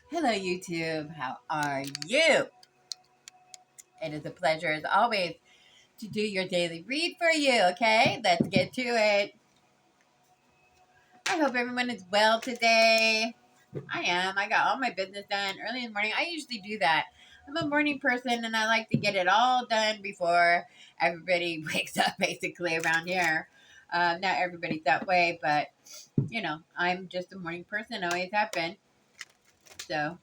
Hello, YouTube. How are you? It is a pleasure, as always, to do your daily read for you. Okay, let's get to it. I hope everyone is well today. I am. I got all my business done early in the morning. I usually do that. I'm a morning person and I like to get it all done before everybody wakes up, basically, around here. Not everybody's that way, but I'm just a morning person, always have been. So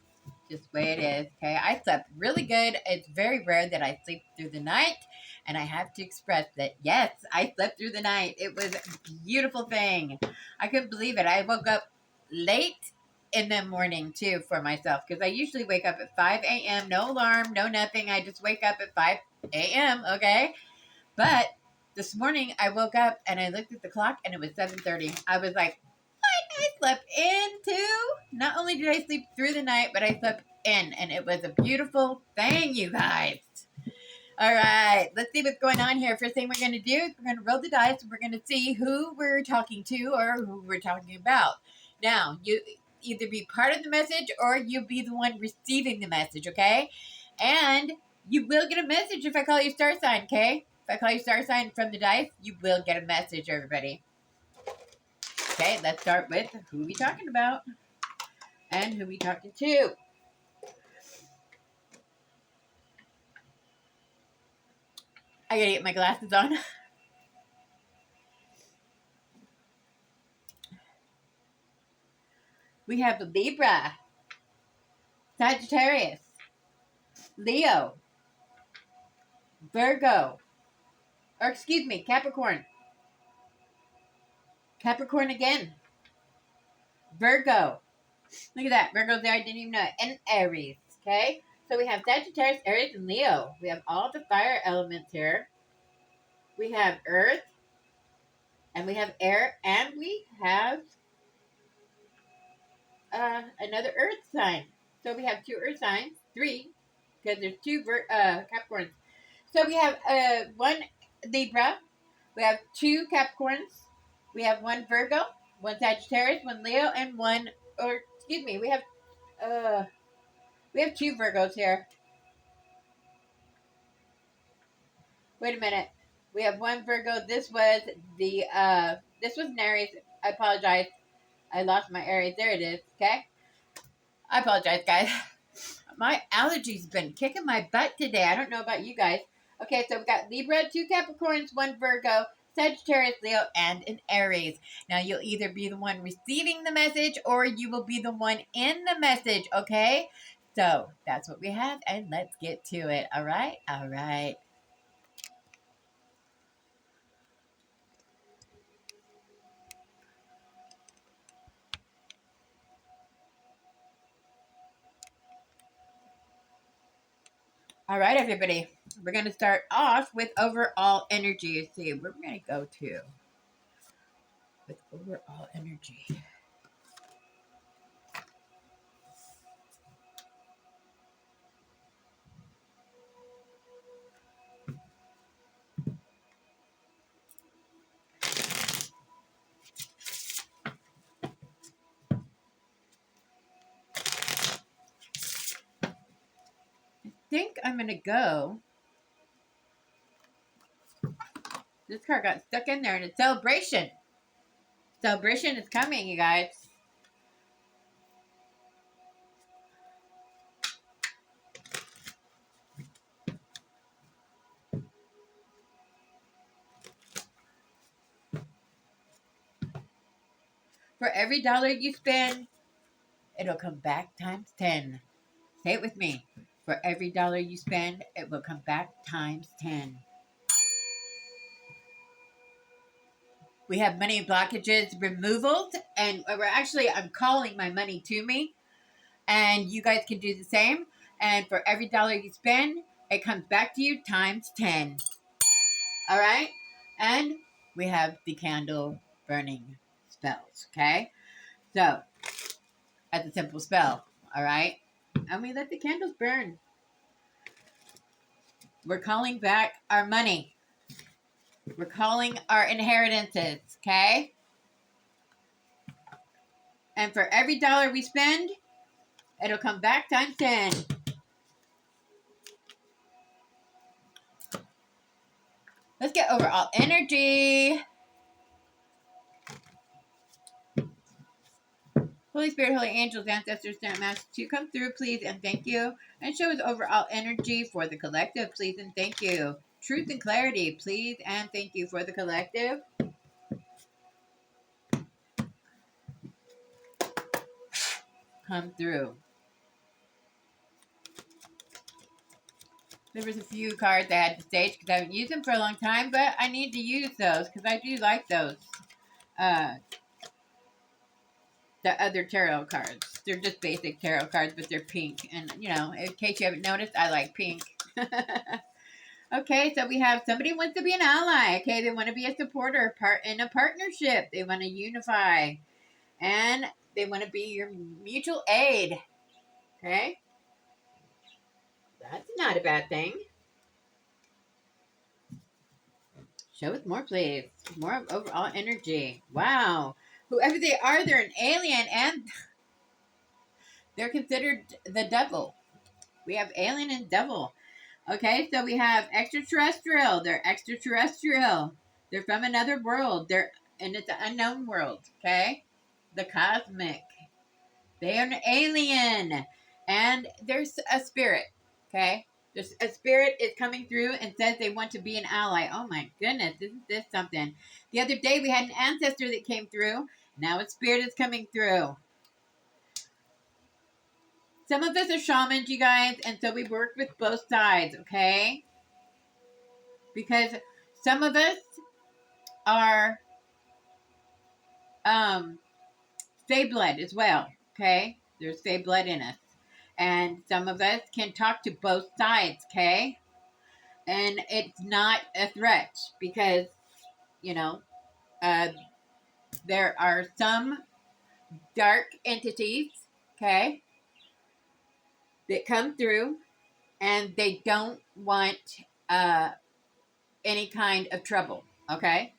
just the way it is. Okay. I slept really good. It's very rare that I sleep through the night. And I have to express that, yes, I slept through the night. It was a beautiful thing. I couldn't believe it. I woke up late in the morning, too, for myself. Because I usually wake up at 5 a.m. No alarm, no nothing. I just wake up at 5 a.m., okay? But this morning, I woke up and I looked at the clock and it was 7:30. I was like, I slept in too. Not only did I sleep through the night, but I slept in, and it was a beautiful thing, you guys. All right, let's see what's going on here. First thing we're going to do is we're going to roll the dice, and we're going to see who we're talking to or who we're talking about. Now, you either be part of the message or you be the one receiving the message, okay? And you will get a message if I call you star sign, okay? If I call you star sign from the dice, you will get a message, everybody. Okay, let's start with who we talking about and who we talking to. I gotta get my glasses on. We have Libra, Sagittarius, Leo, Virgo, or excuse me, Capricorn. Capricorn again. Virgo. Look at that. Virgo's there. I didn't even know it. And Aries. Okay? So we have Sagittarius, Aries, and Leo. We have all the fire elements here. We have Earth, and we have air, and we have another Earth sign. So we have two Earth signs, three, because there's two Capricorns. So we have one Libra, we have two Capricorns, we have one Virgo, one Sagittarius, one Leo, and one, or excuse me, we have two Virgos here. Wait a minute. We have one Virgo. This was an Aries. I apologize. I lost my Aries. There it is. Okay. I apologize, guys. My allergies been kicking my butt today. I don't know about you guys. Okay, so we got Libra, two Capricorns, one Virgo, Sagittarius, Leo, and an Aries. Now you'll either be the one receiving the message or you will be the one in the message, okay? So that's what we have, and let's get to it. All right? All right. All right, everybody. We're going to start off with overall energy. Let's see where we're going to go to with overall energy. I think I'm going to go. This card got stuck in there, and it's celebration. Celebration is coming, you guys. For every dollar you spend, it'll come back times 10. Say it with me. For every dollar you spend, it will come back times 10. We have money blockages removals, and I'm calling my money to me, and you guys can do the same. And for every dollar you spend, it comes back to you times 10. All right? And we have the candle burning spells, okay? So, that's a simple spell, all right? And we let the candles burn. We're calling back our money. We're calling our inheritances, okay? And for every dollar we spend, It'll come back times 10. Let's get overall energy. Holy Spirit, Holy Angels, Ancestors, Spirit Masters, to come through, please, and thank you. And show us overall energy for the collective, please, and thank you. Truth and clarity, please, and thank you for the collective. Come through. There was a few cards I had to stage because I haven't used them for a long time, but I need to use those because I do like those. The other tarot cards. They're just basic tarot cards, but they're pink. And, you know, in case you haven't noticed, I like pink. Okay, so we have somebody wants to be an ally. Okay, they want to be a supporter, part in a partnership. They want to unify. And they want to be your mutual aid. Okay? That's not a bad thing. Show us more, please. More overall energy. Wow. Whoever they are, they're an alien and they're considered the devil. We have alien and devil. Okay, so we have extraterrestrial. They're extraterrestrial. They're from another world. And it's an unknown world. Okay, the cosmic. They are an alien, and there's a spirit. Okay, there's a spirit is coming through and says they want to be an ally. Oh my goodness, isn't this something? The other day we had an ancestor that came through. Now a spirit is coming through. Some of us are shamans, you guys, and so we work with both sides, okay? Because some of us are Fey blood as well, okay? There's Fey blood in us. And some of us can talk to both sides, okay? And it's not a threat because, you know, there are some dark entities, okay, that come through and they don't want any kind of trouble, okay?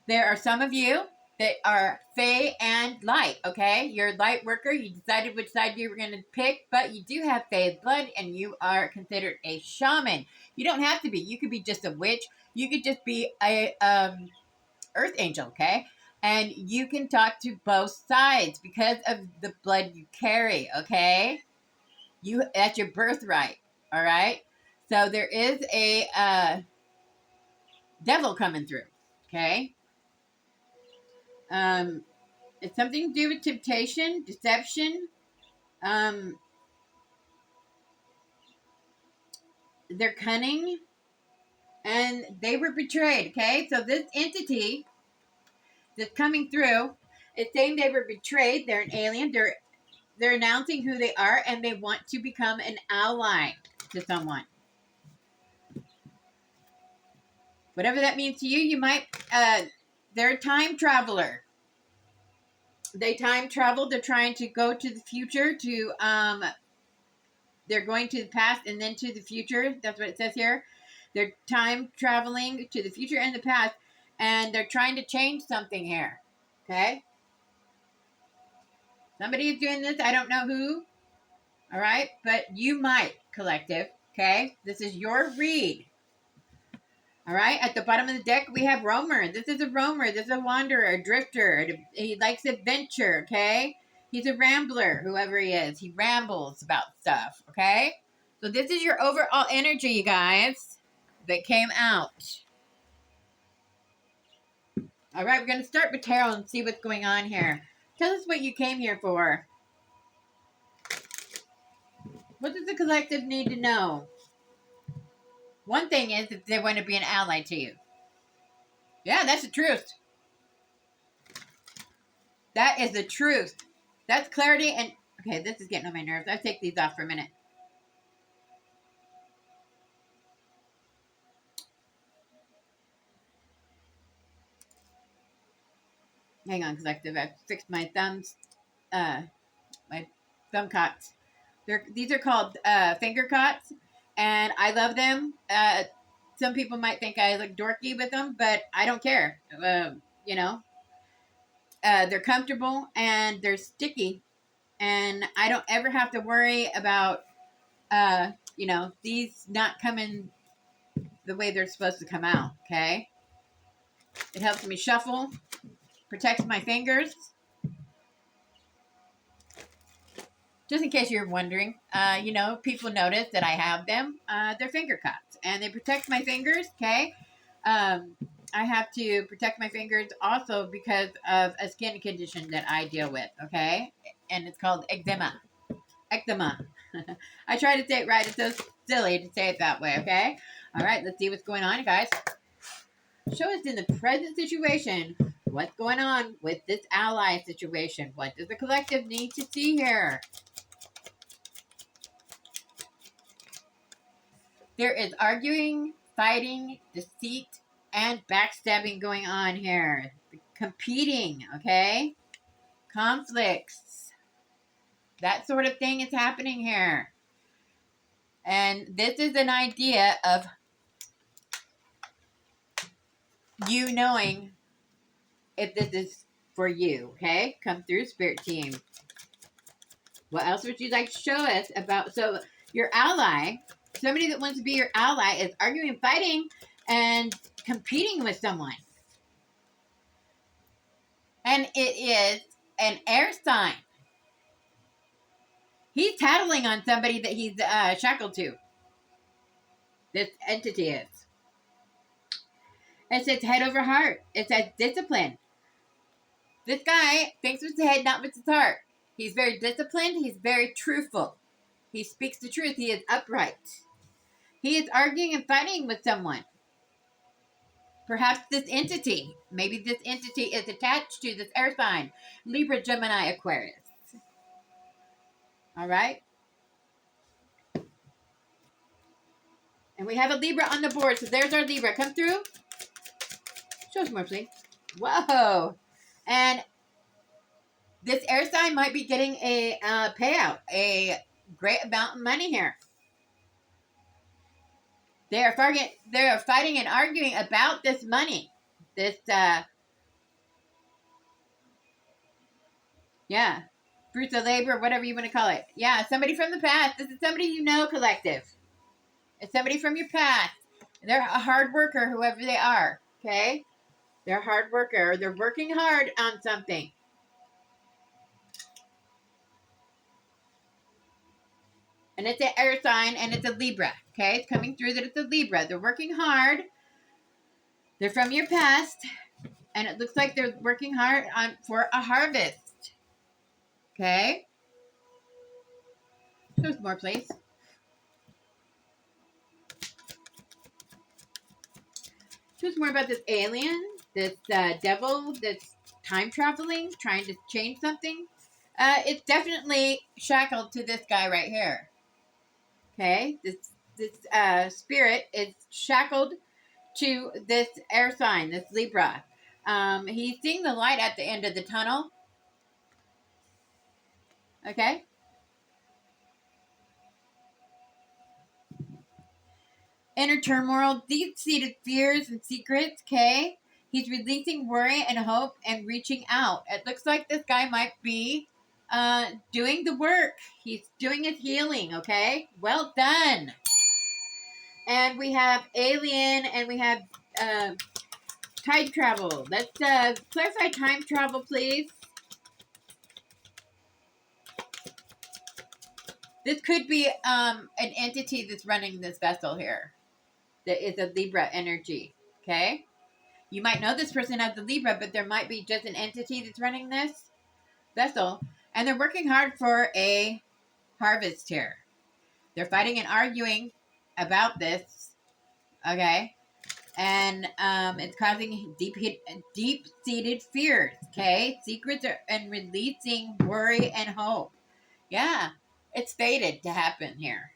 There are some of you that are Fey and light, okay? You're a light worker. You decided which side you were going to pick, but you do have Fey blood and you are considered a shaman. You don't have to be. You could be just a witch. You could just be a earth angel, okay? And you can talk to both sides because of the blood you carry, okay? That's your birthright, all right? So there is a devil coming through, okay? It's something to do with temptation, deception. They're cunning, and they were betrayed. Okay, so this entity that's coming through is saying they were betrayed. They're an alien. They're announcing who they are, and they want to become an ally to someone. Whatever that means to you, you might. They're a time traveler. They time travel. They're trying to go to the future to they're going to the past and then to the future. That's what it says here. They're time traveling to the future and the past, and they're trying to change something here. Okay? Somebody is doing this. I don't know who. All right? But you might, collective. Okay? This is your read. All right? At the bottom of the deck, we have roamer. This is a roamer. This is a wanderer, a drifter. He likes adventure. Okay? He's a rambler, whoever he is. He rambles about stuff. Okay? So this is your overall energy, you guys, that came out. All right, we're going to start with tarot and see what's going on here. Tell us what you came here for. What does the collective need to know? One thing is that they want to be an ally to you. Yeah, that's the truth. That is the truth. That's clarity and... Okay, this is getting on my nerves. I'll take these off for a minute. Hang on, collective. I've fixed my thumbs. My thumb cots. These are called finger cots, and I love them. Some people might think I look dorky with them, but I don't care. You know, they're comfortable and they're sticky. and I don't ever have to worry about, these not coming the way they're supposed to come out. Okay, it helps me shuffle, protects my fingers. Just in case you're wondering, people notice that I have them. They're finger cups, and they protect my fingers. Okay, I have to protect my fingers also because of a skin condition that I deal with. Okay, and it's called eczema. Eczema. I try to say it right. It's so silly to say it that way. Okay. All right. Let's see what's going on, guys. Show us in the present situation what's going on with this ally situation. What does the collective need to see here? There is arguing, fighting, deceit, and backstabbing going on here. Competing, okay? Conflicts. That sort of thing is happening here. And this is an idea of you knowing if this is for you, okay? Come through, Spirit Team. What else would you like to show us about? So, your ally, somebody that wants to be your ally, is arguing, fighting, and competing with someone. And it is an air sign. He's tattling on somebody that he's shackled to. This entity is. It says head over heart. It says discipline. This guy thinks with his head, not with his heart. He's very disciplined. He's very truthful. He speaks the truth. He is upright. He is arguing and fighting with someone. Perhaps this entity. Maybe this entity is attached to this air sign. Libra, Gemini, Aquarius. All right. And we have a Libra on the board. So there's our Libra. Come through. Show us more, please. Whoa. And this air sign might be getting a payout. A great amount of money here. They are fighting and arguing about this money. This, fruits of labor, whatever you want to call it. Yeah, somebody from the past. This is somebody you know, collective. It's somebody from your past. They're a hard worker, whoever they are. Okay? They're a hard worker. They're working hard on something. And it's an air sign, and it's a Libra. Okay? It's coming through that it's a Libra. They're working hard. They're from your past. And it looks like they're working hard for a harvest. Okay? Show us more, please. Show us more about this alien, this devil that's time traveling, trying to change something. It's definitely shackled to this guy right here. Okay? This spirit is shackled to this air sign, this Libra. He's seeing the light at the end of the tunnel. Okay? Inner turmoil, deep-seated fears and secrets, okay? He's releasing worry and hope and reaching out. It looks like this guy might be doing the work. He's doing his healing, okay? Well done. And we have alien and we have time travel. Let's clarify time travel, please. This could be an entity that's running this vessel here. That is a Libra energy, okay? You might know this person as a Libra, but there might be just an entity that's running this vessel. And they're working hard for a harvest here. They're fighting and arguing about this, okay? And it's causing deep-seated fears, okay? Secrets and releasing worry and hope. Yeah, it's fated to happen here.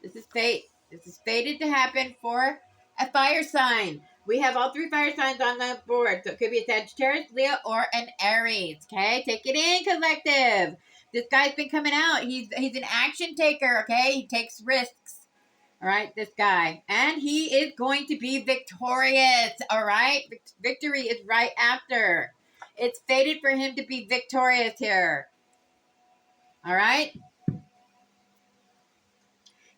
This is fate. This is fated to happen for a fire sign. We have all three fire signs on the board. So it could be a Sagittarius, Leo, or an Aries. Okay? Take it in, collective. This guy's been coming out. He's an action taker, okay? He takes risks. All right, this guy. And he is going to be victorious, all right? Victory is right after. It's fated for him to be victorious here. All right?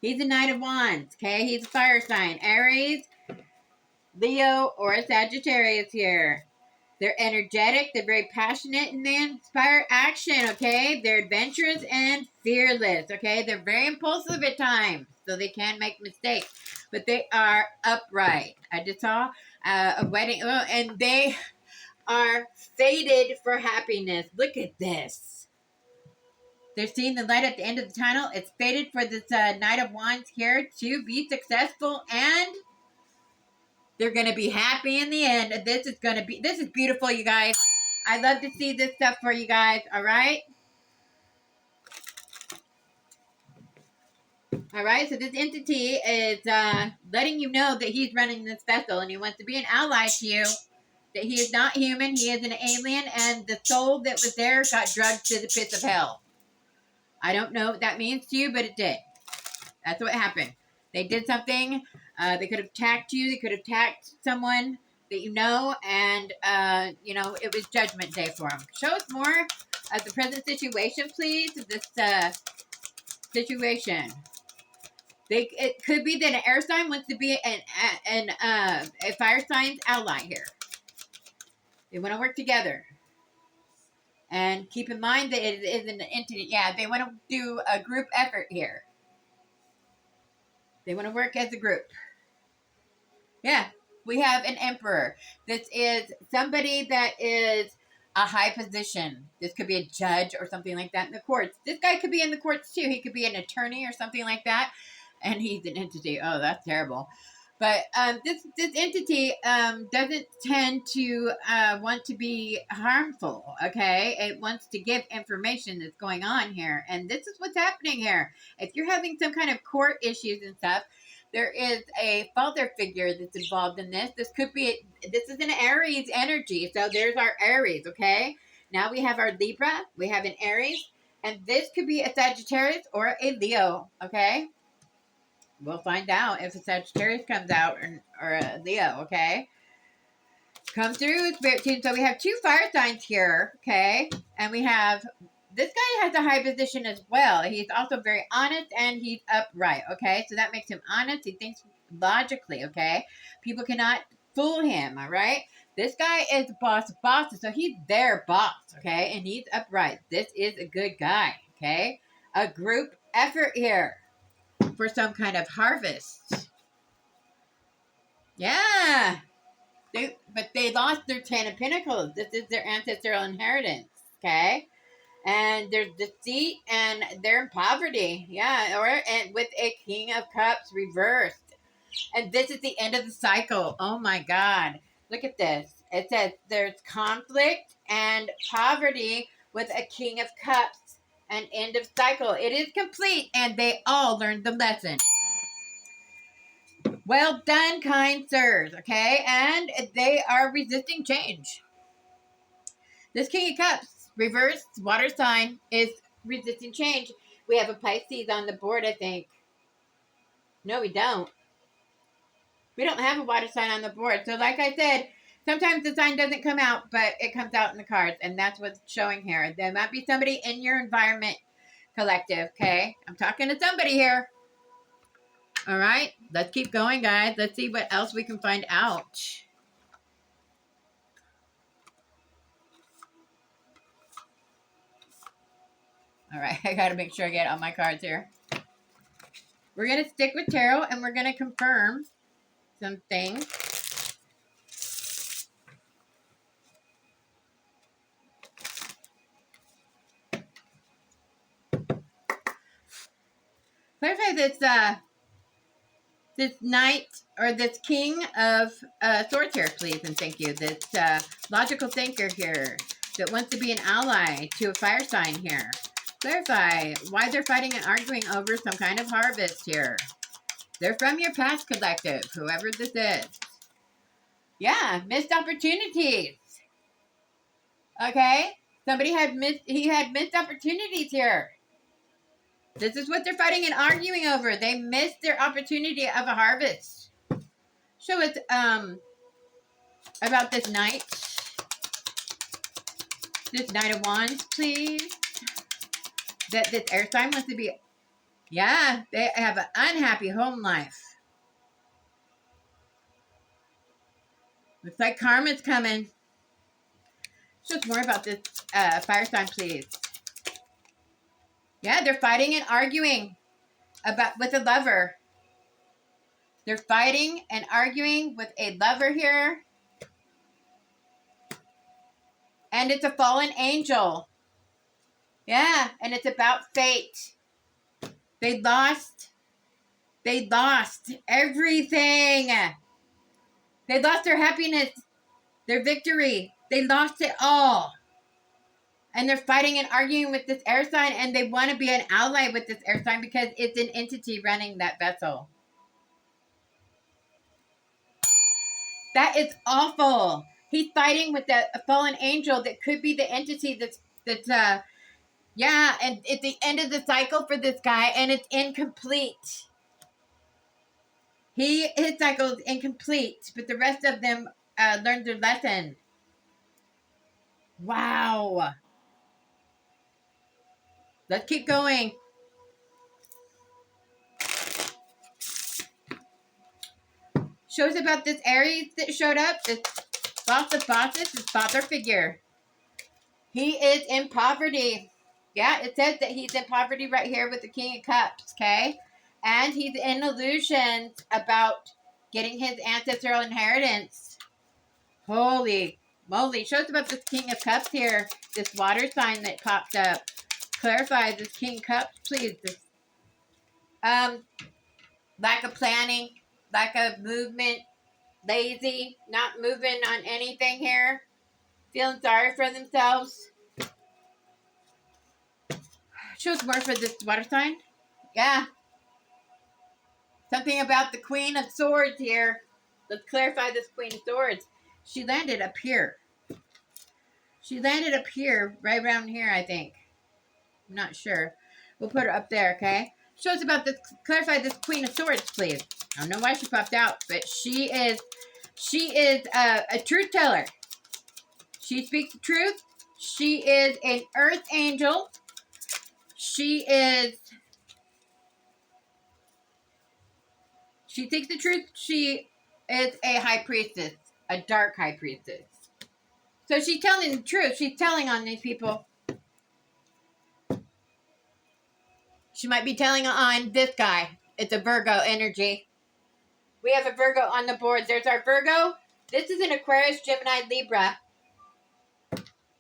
He's a Knight of Wands, okay? He's a fire sign. Aries, Leo, or a Sagittarius here. They're energetic, they're very passionate, and they inspire action, okay? They're adventurous and fearless, okay? They're very impulsive at times, so they can make mistakes, but they are upright. I just saw a wedding, and they are fated for happiness. Look at this. They're seeing the light at the end of the tunnel. It's fated for this Knight of Wands here to be successful, and they're going to be happy in the end. This is beautiful, you guys. I love to see this stuff for you guys, all right? All right, so this entity is letting you know that he's running this vessel and he wants to be an ally to you, that he is not human, he is an alien, and the soul that was there got drugged to the pits of hell. I don't know what that means to you, but it did. That's what happened. They did something. They could have attacked you. They could have attacked someone that you know, and it was Judgment Day for them. Show us more of the present situation, please. This situation. It could be that an air sign wants to be a fire sign's ally here. They want to work together. And keep in mind that it is an entity. Yeah, they want to do a group effort here. They want to work as a group. Yeah, we have an emperor. This is somebody that is a high position. This could be a judge or something like that in the courts. This guy could be in the courts too. He could be an attorney or something like that. And he's an entity. Oh, that's terrible. But this entity doesn't tend to want to be harmful, okay? It wants to give information that's going on here. And this is what's happening here. If you're having some kind of court issues and stuff, there is a father figure that's involved in this. This is an Aries energy. So there's our Aries, okay? Now we have our Libra. We have an Aries. And this could be a Sagittarius or a Leo, okay? We'll find out if a Sagittarius comes out or a Leo, okay? Come through, Spirit Team. So we have two fire signs here, okay? And we have, this guy has a high position as well. He's also very honest and he's upright, okay? So that makes him honest. He thinks logically, okay? People cannot fool him, all right? This guy is the boss of bosses, so he's their boss, okay? And he's upright. This is a good guy, okay? A group effort here for some kind of harvest. Yeah. But they lost their 10 of Pentacles. This is their ancestral inheritance. Okay? And there's deceit and they're in poverty. Yeah. And with a King of Cups reversed. And this is the end of the cycle. Oh my God. Look at this. It says there's conflict and poverty with a King of Cups. An end of cycle. It is complete and they all learned the lesson. Well done, kind sirs, okay? And they are resisting change. This King of Cups, reverse water sign, is resisting change. We have a Pisces on the board, I think. No, we don't. We don't have a water sign on the board. So like I said, sometimes the sign doesn't come out, but it comes out in the cards. And that's what's showing here. There might be somebody in your environment collective, okay? I'm talking to somebody here. All right, let's keep going, guys. Let's see what else we can find out. All right, I got to make sure I get all my cards here. We're going to stick with tarot, and we're going to confirm some things. Clarify this knight or this king of swords here, please, and thank you. This logical thinker here that wants to be an ally to a fire sign here. Clarify why they're fighting and arguing over some kind of harvest here. They're from your past collective, whoever this is. Yeah, missed opportunities. Okay? Somebody had missed opportunities here. This is what they're fighting and arguing over. They missed their opportunity of a harvest. Show us about this knight. This Knight of Wands, please. that this air sign wants to be, yeah, they have an unhappy home life. Looks like karma's coming. Show us more about this fire sign, please. Yeah, they're fighting and arguing with a lover. They're fighting and arguing with a lover here. And it's a fallen angel. Yeah, and it's about fate. They lost everything. They lost their happiness, their victory. They lost it all. And they're fighting and arguing with this air sign, and they want to be an ally with this air sign because it's an entity running that vessel. That is awful. He's fighting with a fallen angel that could be the entity that's yeah, and it's the end of the cycle for this guy, and it's incomplete. His cycle is incomplete, but the rest of them learned their lesson. Wow. Let's keep going. Shows about this Aries that showed up. This boss of bosses, this father figure. He is in poverty. Yeah, it says that he's in poverty right here with the King of Cups, okay? And he's in illusions about getting his ancestral inheritance. Holy moly. Shows about this King of Cups here. This water sign that popped up. Clarify this King of Cups, please. This, lack of planning, lack of movement, lazy, not moving on anything here, feeling sorry for themselves. Shows more for this water sign. Yeah. Something about the Queen of Swords here. Let's clarify this Queen of Swords. She landed up here. She landed up here, right around here, I think. I'm not sure. We'll put her up there, okay? Shows about this. Clarify this Queen of Swords, please. I don't know why she popped out, but she is a truth teller. She speaks the truth. She is an earth angel. She speaks the truth. She is a high priestess, a dark high priestess. So she's telling the truth. She's telling on these people. She might be telling on this guy. It's a Virgo energy. We have a Virgo on the board. There's our Virgo. This is an Aquarius, Gemini, Libra.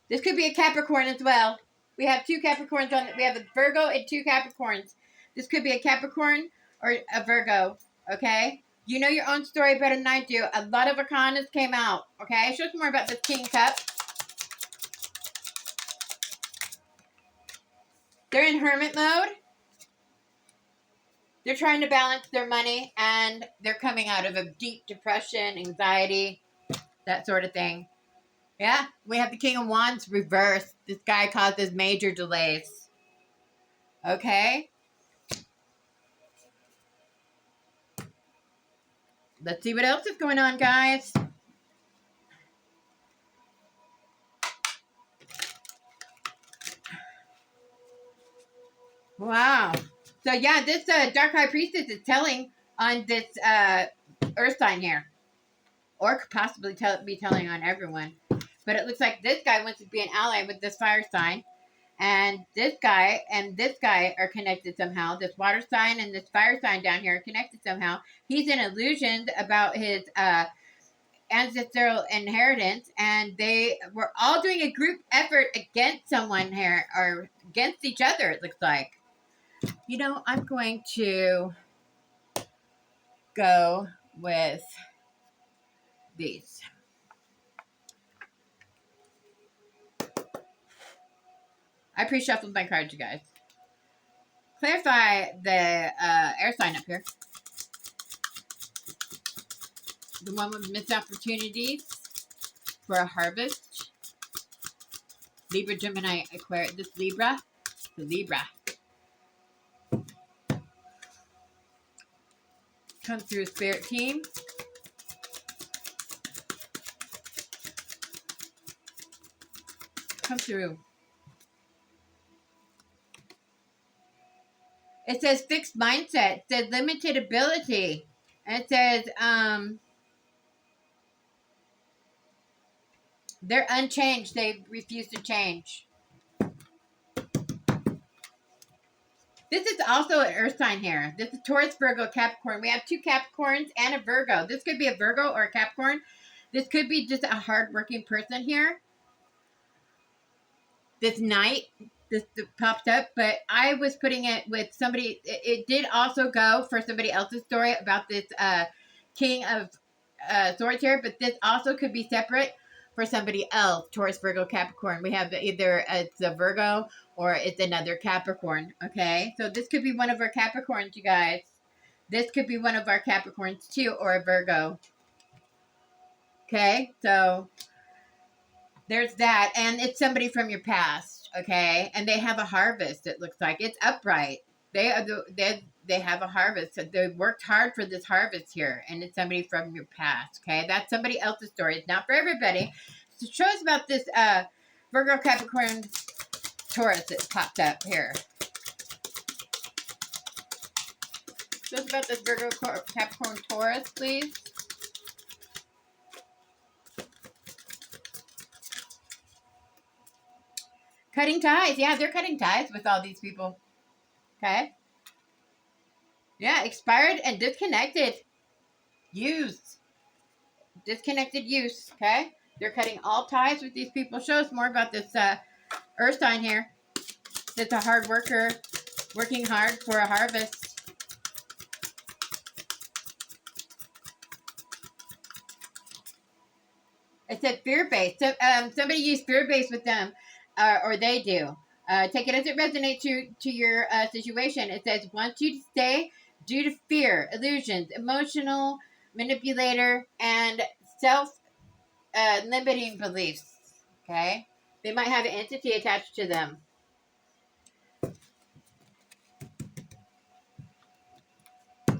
This could be a Capricorn as well. We have two Capricorns on it. We have a Virgo and two Capricorns. This could be a Capricorn or a Virgo. Okay? You know your own story better than I do. A lot of arcanas came out. Okay? Show us more about this King Cup. They're in hermit mode. They're trying to balance their money, and they're coming out of a deep depression, anxiety, that sort of thing. Yeah, we have the King of Wands reversed. This guy causes major delays. Okay? Let's see what else is going on, guys. Wow. So, yeah, this Dark High Priestess is telling on this Earth sign here. Or could possibly be telling on everyone. But it looks like this guy wants to be an ally with this fire sign. And this guy are connected somehow. This water sign and this fire sign down here are connected somehow. He's in illusions about his ancestral inheritance. And they were all doing a group effort against someone here. Or against each other, it looks like. You know, I'm going to go with these. I pre-shuffled my cards, you guys. Clarify the air sign up here. The one with missed opportunities for a harvest. Libra, Gemini, Aquarius. This Libra. The Libra. Come through, Spirit Team. Come through. It says fixed mindset. It says limited ability. And it says they're unchanged. They refuse to change. This is also an earth sign here. This is Taurus, Virgo, Capricorn. We have 2 Capricorns and a Virgo. This could be a Virgo or a Capricorn. This could be just a hardworking person here. This Knight, this popped up, but I was putting it with somebody. It did also go for somebody else's story about this King of Swords here, but this also could be separate for somebody else. Taurus, Virgo, Capricorn. We have either it's a Virgo or it's another Capricorn. Okay, so this could be one of our Capricorns, you guys. This could be one of our Capricorns too, or a Virgo. Okay, so there's that, and it's somebody from your past, okay? And they have a harvest. It looks like it's upright. They have a harvest. So they worked hard for this harvest here, and it's somebody from your past, okay? That's somebody else's story. It's not for everybody. So show us about this Virgo, Capricorn, Taurus that popped up here. Show us about this Virgo, Capricorn, Taurus, please. Cutting ties. Yeah, they're cutting ties with all these people. Okay. Yeah, expired and disconnected. Used. Disconnected use. Okay. They're cutting all ties with these people. Show us more about this earth sign here. That's a hard worker, working hard for a harvest. It said fear-based. So, somebody used fear-based with them, or they do. Take it as it resonates to your situation. It says, wants you to stay due to fear, illusions, emotional manipulator, and self-limiting beliefs. Okay? They might have an entity attached to them.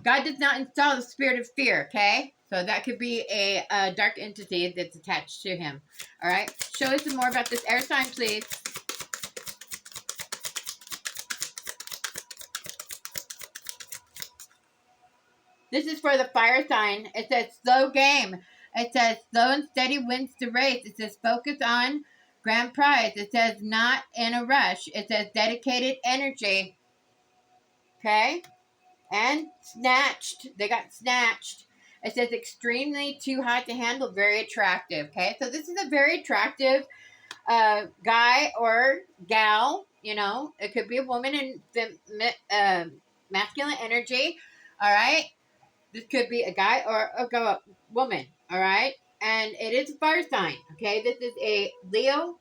God does not install the spirit of fear, okay? So that could be a dark entity that's attached to him. All right? Show us some more about this air sign, please. This is for the fire sign. It says slow game. It says slow and steady wins the race. It says focus on grand prize. It says not in a rush. It says dedicated energy. Okay? And snatched. They got snatched. It says extremely too hot to handle, very attractive. Okay, so this is a very attractive guy or gal. You know, it could be a woman in masculine energy. All right, this could be a guy or a woman. All right, and it is a fire sign. Okay, this is a Leo,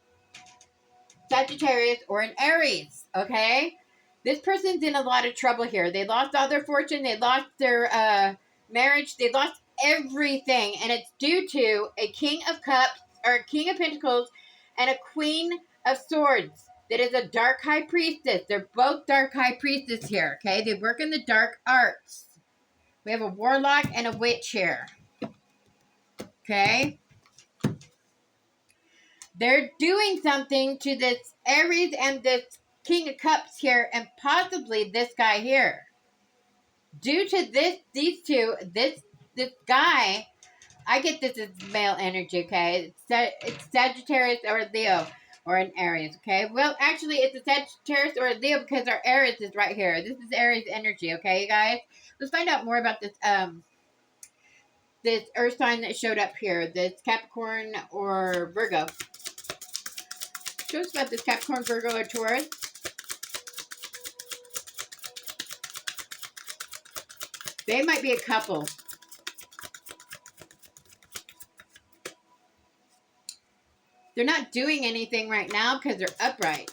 Sagittarius, or an Aries. Okay. This person's in a lot of trouble here. They lost all their fortune. They lost their marriage. They lost everything. And it's due to a King of Cups or a King of Pentacles and a Queen of Swords that is a dark high priestess. They're both dark high priestess here, okay? They work in the dark arts. We have a warlock and a witch here, okay? They're doing something to this Aries and this King of Cups here, and possibly this guy here. Due to these two, this guy, I get this as male energy, okay? It's Sagittarius or Leo or an Aries, okay? Well, actually, it's a Sagittarius or a Leo because our Aries is right here. This is Aries energy, okay, you guys? Let's find out more about this this earth sign that showed up here. This Capricorn or Virgo. Show us about this Capricorn, Virgo, or Taurus. They might be a couple. They're not doing anything right now because they're upright.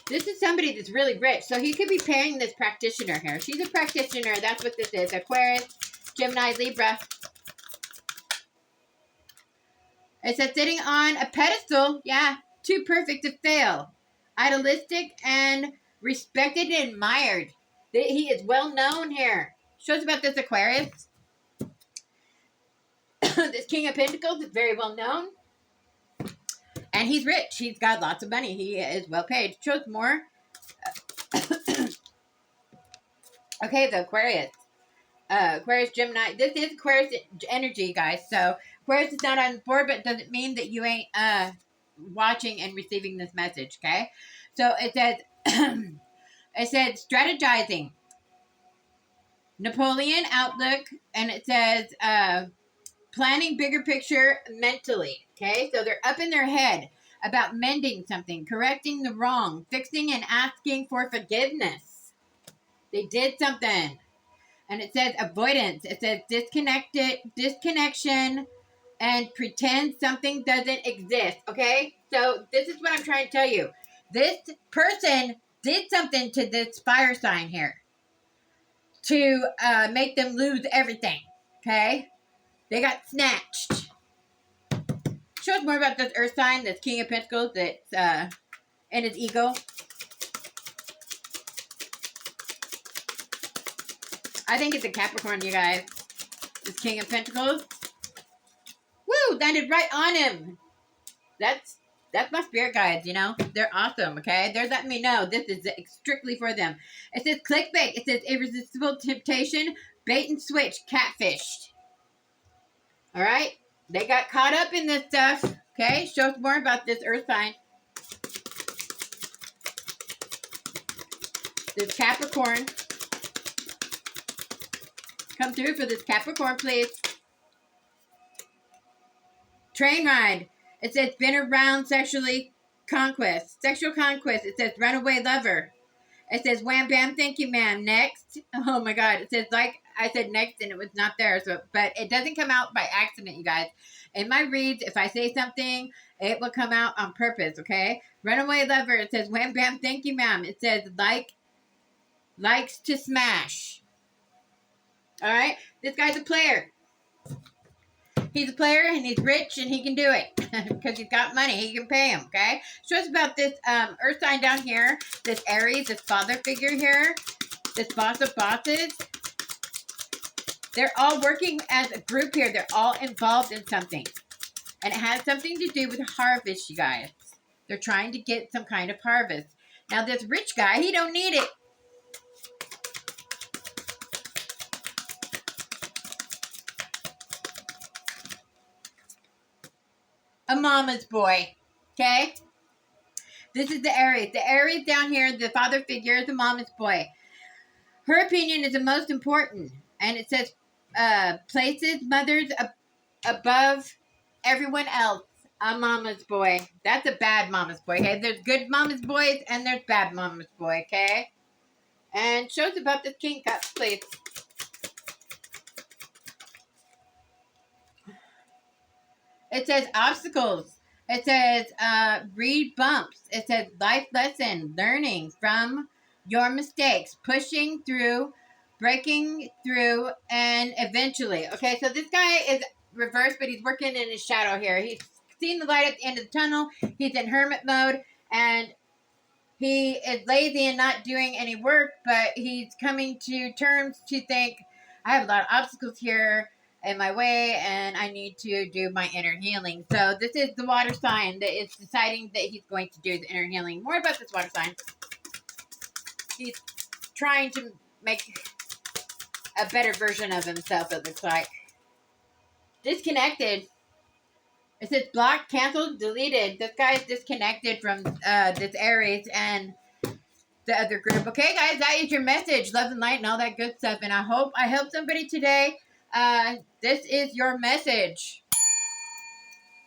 This is somebody that's really rich. So he could be paying this practitioner here. She's a practitioner. That's what this is. Aquarius, Gemini, Libra. It says sitting on a pedestal. Yeah. Too perfect to fail. Idealistic and respected and admired. He is well known here. Shows about this Aquarius. This King of Pentacles is very well known. And he's rich. He's got lots of money. He is well paid. Shows more. Okay, the Aquarius. Aquarius, Gemini. This is Aquarius energy, guys. So Aquarius is not on board, but doesn't mean that you ain't watching and receiving this message. Okay, so it says it said strategizing, Napoleon outlook, and it says planning bigger picture mentally. Okay, so they're up in their head about mending something, correcting the wrong, fixing and asking for forgiveness. They did something. And it says avoidance. It says disconnection, and pretend something doesn't exist. Okay? So this is what I'm trying to tell you. This person did something to this fire sign here to make them lose everything. Okay? They got snatched. Show us more about this earth sign, this King of Pentacles, that's in his ego. I think it's a Capricorn, you guys. This King of Pentacles. Woo! Landed right on him. That's my spirit guides, you know. They're awesome, okay? They're letting me know this is strictly for them. It says clickbait. It says irresistible temptation, bait and switch, catfished. All right? They got caught up in this stuff, okay? Show us more about this earth sign. This Capricorn. Come through for this Capricorn, please. Train ride. It says been around sexually conquest. Sexual conquest. It says runaway lover. It says wham bam, thank you, ma'am. Next. Oh my god. It says like I said next and it was not there. So but it doesn't come out by accident, you guys. In my reads, if I say something, it will come out on purpose, okay? Runaway lover. It says wham bam, thank you, ma'am. It says likes to smash. Alright? This guy's a player. He's a player and he's rich and he can do it because he's got money. He can pay him, okay? Show us about this earth sign down here, this Aries, this father figure here, this boss of bosses. They're all working as a group here. They're all involved in something. And it has something to do with harvest, you guys. They're trying to get some kind of harvest. Now, this rich guy, he don't need it. A mama's boy, okay? This is the Aries. The Aries down here, the father figure is a mama's boy. Her opinion is the most important. And it says places mothers above everyone else. A mama's boy. That's a bad mama's boy, okay? There's good mama's boys and there's bad mama's boy, okay? And show us about this King Cup, please. It says obstacles. It says read bumps. It says life lesson, learning from your mistakes, pushing through, breaking through, and eventually. Okay, so this guy is reversed, but he's working in his shadow here. He's seen the light at the end of the tunnel. He's in hermit mode, and he is lazy and not doing any work, but he's coming to terms to think, I have a lot of obstacles here in my way and I need to do my inner healing. So this is the water sign that is deciding that he's going to do the inner healing. More about this water sign. He's trying to make a better version of himself, it looks like. Disconnected. It says blocked, canceled, deleted. This guy is disconnected from this Aries and the other group. Okay, guys, that is your message. Love and light and all that good stuff. And I hope I helped somebody today. This is your message.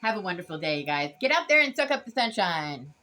Have a wonderful day, you guys. Get out there and soak up the sunshine.